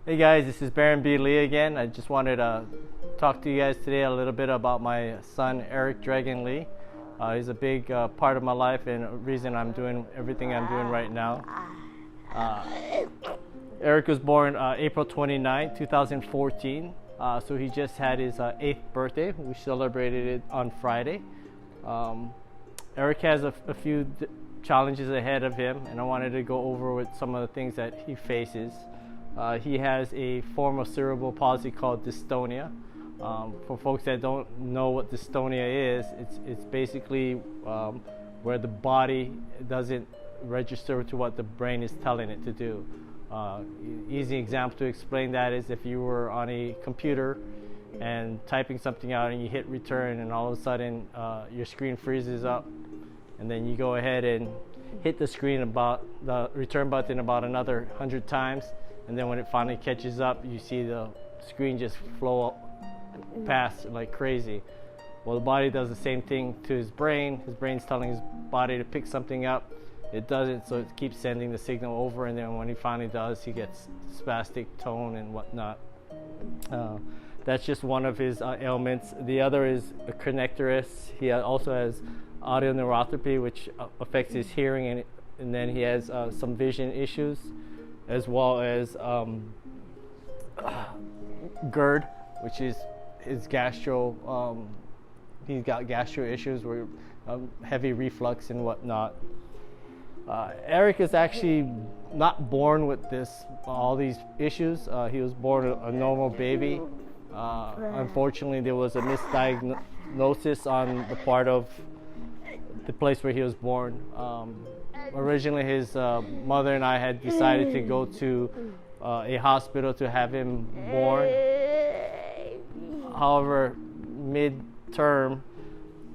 Hey guys, this is Baron B. Lee again. I just wanted to talk to you guys today a little bit about my son, Eric Dragon Lee. He's a big part of my life and a reason I'm doing everything I'm doing right now. Eric was born April 29, 2014. So he just had his 8th birthday. We celebrated it on Friday. Eric has a few challenges ahead of him, and I wanted to go over with some of the things that he faces. He has a form of cerebral palsy called dystonia. For folks that don't know what dystonia is, it's basically where the body doesn't register to what the brain is telling it to do. Easy example to explain that is if you were on a computer and typing something out and you hit return and all of a sudden your screen freezes up, and then you go ahead and hit the return button about another 100 times, and then when it finally catches up, you see the screen just flow up past like crazy. Well, the body does the same thing to his brain. His brain's telling his body to pick something up. It doesn't, so it keeps sending the signal over, and then when he finally does, he gets spastic tone and whatnot. That's just one of his ailments. The other is a connectorus. He also has audio neuropathy, which affects his hearing, and then he has some vision issues, as well as GERD, which is his gastro. He's got gastro issues, where heavy reflux and whatnot. Eric is actually not born with all these issues. He was born a normal baby. Unfortunately, there was a misdiagnosis on the part of the place where he was born. Originally, his mother and I had decided to go to a hospital to have him born. However, mid-term,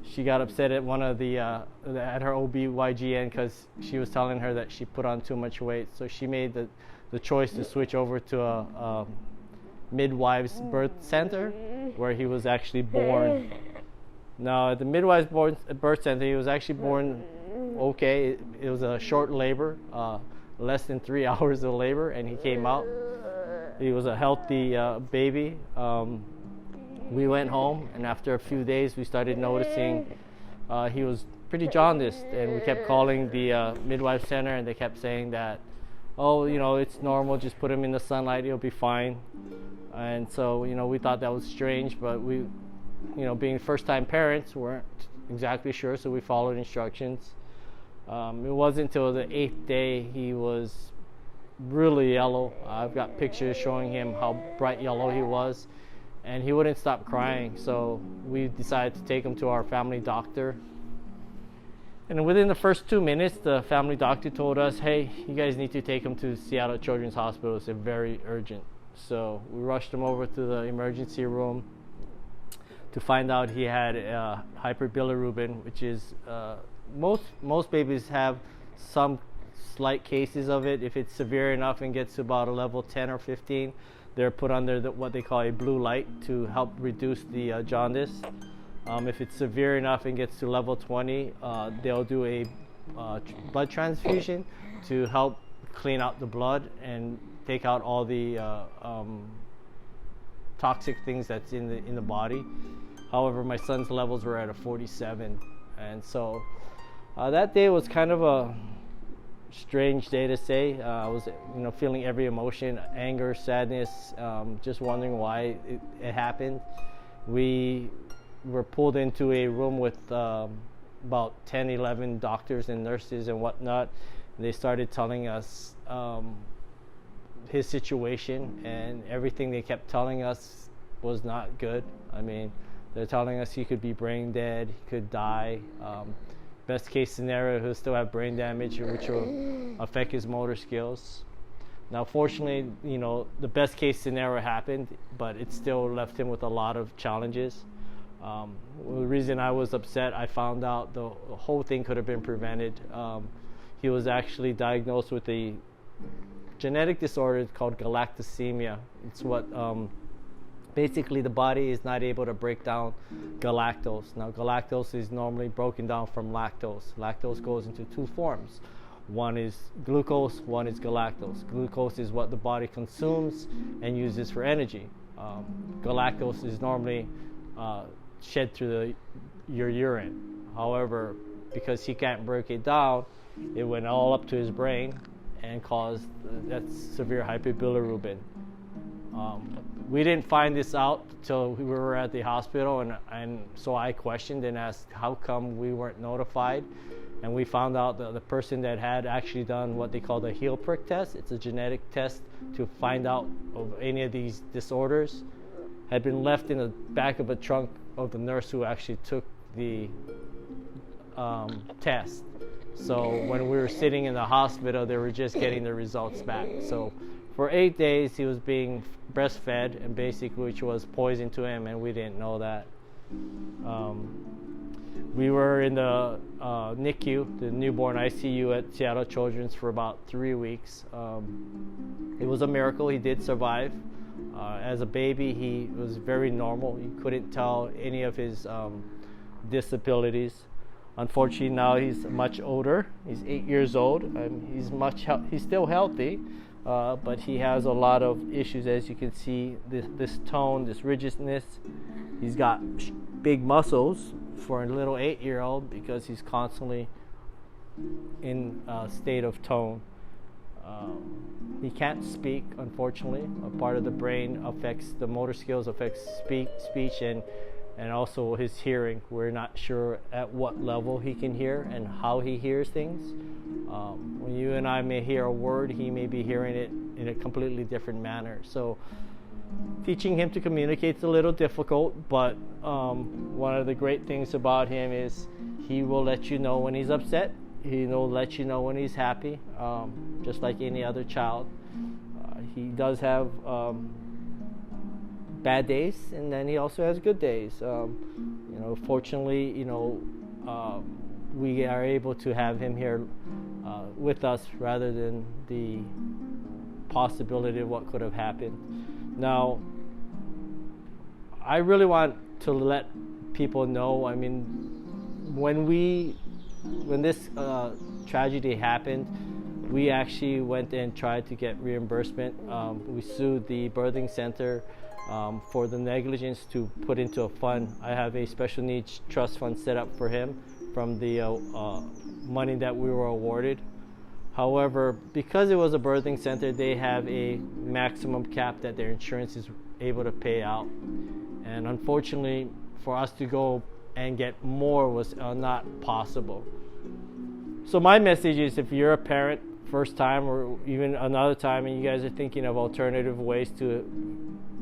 she got upset at one of at her OB/GYN because she was telling her that she put on too much weight. So she made the choice to switch over to a midwife's birth center, where he was actually born. Now, at the midwife's birth center, he was actually born okay. It was a short labor, less than 3 hours of labor, and he came out. He was a healthy baby. We went home, and after a few days, we started noticing he was pretty jaundiced, and we kept calling the midwife center, and they kept saying that, oh, it's normal, just put him in the sunlight, he'll be fine. And so, we thought that was strange, but we, being first-time parents, weren't exactly sure, so we followed instructions. It wasn't until the 8th day he was really yellow. I've got pictures showing him how bright yellow he was, and he wouldn't stop crying. So we decided to take him to our family doctor. And within the first 2 minutes, the family doctor told us, hey, you guys need to take him to Seattle Children's Hospital. It's very urgent. So we rushed him over to the emergency room to find out he had hyperbilirubin, which is most babies have some slight cases of it. If it's severe enough and gets to about a level 10 or 15, they're put under what they call a blue light to help reduce the jaundice. If it's severe enough and gets to level 20, they'll do a blood transfusion to help clean out the blood and take out all the toxic things that's in the body. However, my son's levels were at a 47, and so that day was kind of a strange day to say. I was feeling every emotion: anger, sadness, just wondering why it happened. We were pulled into a room with about 10, 11 doctors and nurses and whatnot. They started telling us his situation, and everything they kept telling us was not good. I mean, they're telling us he could be brain dead, he could die. Best case scenario, he'll still have brain damage, which will affect his motor skills. Now, fortunately, the best case scenario happened, but it still left him with a lot of challenges. The reason I was upset, I found out the whole thing could have been prevented. He was actually diagnosed with a genetic disorder called galactosemia. It's what basically the body is not able to break down galactose. Now, galactose is normally broken down from lactose. Lactose goes into two forms. One is glucose, one is galactose. Glucose is what the body consumes and uses for energy. Galactose is normally shed through your urine. However, because he can't break it down, it went all up to his brain and caused that severe hyperbilirubin. We didn't find this out till we were at the hospital, and so I questioned and asked how come we weren't notified. And we found out that the person that had actually done what they call the heel prick test, it's a genetic test to find out of any of these disorders, had been left in the back of a trunk of the nurse who actually took the test. So when we were sitting in the hospital, they were just getting the results back. So for 8 days, he was being breastfed, and basically, which was poison to him, and we didn't know that. We were in the NICU, the newborn ICU at Seattle Children's for about 3 weeks. It was a miracle. He did survive. As a baby, he was very normal. You couldn't tell any of his disabilities. Unfortunately, now he's much older. He's 8 years old. He's still healthy, but he has a lot of issues. As you can see, this tone, this rigidness. He's got big muscles for a little 8-year-old because he's constantly in a state of tone. He can't speak, unfortunately. A part of the brain affects the motor skills, affects speech, and also his hearing. We're not sure at what level he can hear and how he hears things. When you and I may hear a word, he may be hearing it in a completely different manner. So teaching him to communicate is a little difficult, but one of the great things about him is he will let you know when he's upset. He will let you know when he's happy, just like any other child. He does have bad days, and then he also has good days. Fortunately, we are able to have him here with us rather than the possibility of what could have happened. Now, I really want to let people know, I mean, when this tragedy happened, we actually went and tried to get reimbursement. We sued the birthing center for the negligence to put into a fund. I have a special needs trust fund set up for him from the money that we were awarded. However, because it was a birthing center, they have a maximum cap that their insurance is able to pay out. And unfortunately, for us to go and get more was not possible. So my message is, if you're a parent, first time or even another time, and you guys are thinking of alternative ways to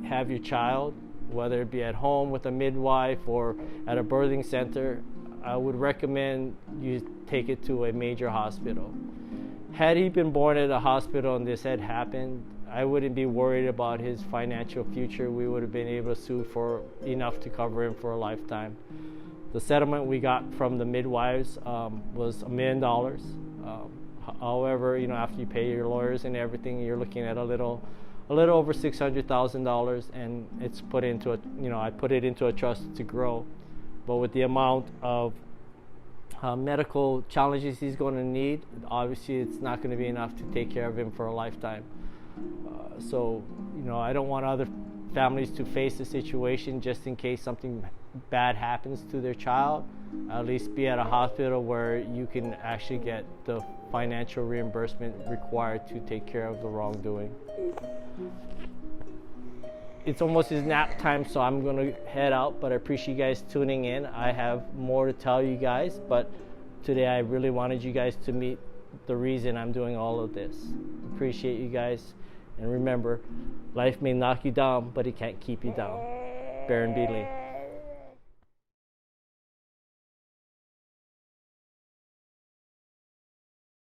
have your child, whether it be at home with a midwife or at a birthing center, I would recommend you take it to a major hospital. Had he been born at a hospital and this had happened, I wouldn't be worried about his financial future. We would have been able to sue for enough to cover him for a lifetime. The settlement we got from the midwives was $1 million. However, after you pay your lawyers and everything, you're looking at a little over $600,000, and it's put into I put it into a trust to grow. But with the amount of medical challenges he's going to need, obviously it's not going to be enough to take care of him for a lifetime. So I don't want other families to face a situation just in case something bad happens to their child. At least be at a hospital where you can actually get the financial reimbursement required to take care of the wrongdoing. It's almost his nap time, so I'm going to head out, but I appreciate you guys tuning in. I have more to tell you guys, but today I really wanted you guys to meet the reason I'm doing all of this. Appreciate you guys, and remember, life may knock you down, but it can't keep you down. Baron Beatley.